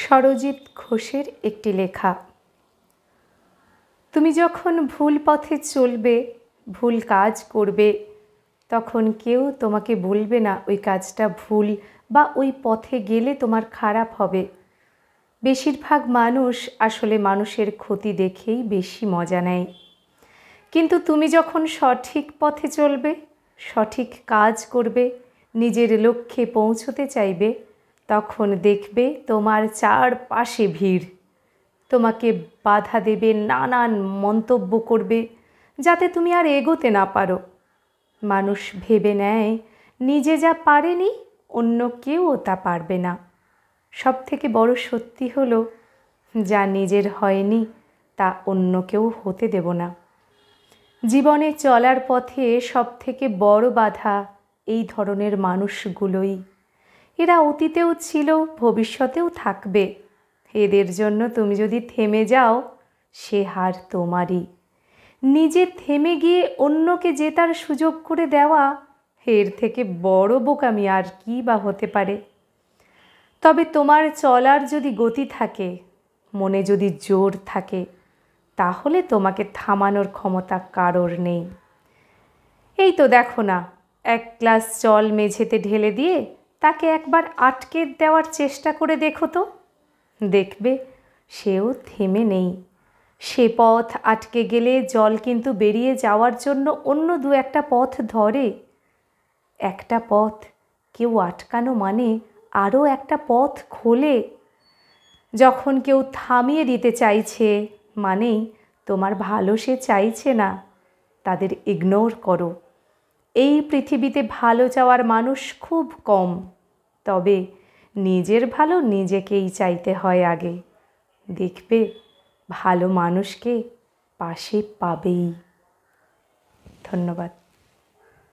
সরজিৎ ঘোষের একটি লেখা। তুমি যখন ভুল পথে চলবে, ভুল কাজ করবে, তখন কেউ তোমাকে বলবে না ওই কাজটা ভুল বা ওই পথে গেলে তোমার খারাপ হবে। বেশিরভাগ মানুষ আসলে মানুষের ক্ষতি দেখেই বেশি মজা নেয়। কিন্তু তুমি যখন সঠিক পথে চলবে, সঠিক কাজ করবে, নিজের লক্ষ্যে পৌঁছতে চাইবে, তখন দেখবে তোমার চারপাশে ভিড়। তোমাকে বাধা দেবে, নানান মন্তব্য করবে, যাতে তুমি আর এগোতে না পারো। মানুষ ভেবে নেয় নিজে যা পারেনি অন্য কেউও তা পারবে না। সবথেকে বড় সত্যি হলো, যা নিজের হয়নি তা অন্য কেউ হতে দেব না। জীবনে চলার পথে সবথেকে বড় বাধা এই ধরনের মানুষগুলোই। এরা অতীতেও ছিল, ভবিষ্যতেও থাকবে। এদের জন্য তুমি যদি থেমে যাও, সে হার তোমারই। নিজে থেমে গিয়ে অন্যকে জেতার সুযোগ করে দেওয়া, এর থেকে বড় বোকামি আর কী বা হতে পারে। তবে তোমার চলার যদি গতি থাকে, মনে যদি জোর থাকে, তাহলে তোমাকে থামানোর ক্ষমতা কারোর নেই। এই তো দেখো না, এক গ্লাস জল মেঝেতে ঢেলে দিয়ে তাকে একবার আটকে দেওয়ার চেষ্টা করে দেখো তো, দেখবে সেও থেমে নেই। সে পথ আটকে গেলে জল কিন্তু বেরিয়ে যাওয়ার জন্য অন্য দু একটা পথ ধরে। একটা পথ কেউ আটকানো মানে আরও একটা পথ খোলে। যখন কেউ থামিয়ে দিতে চাইছে, মানেই তোমার ভালো সে চাইছে না। তাদের ইগনোর করো। এই পৃথিবীতে ভালো চাওয়ার মানুষ খুব কম, তবে নিজের ভালো নিজেকেই চাইতে হয় আগে। দেখবে ভালো মানুষকে পাশে পাবেই। ধন্যবাদ।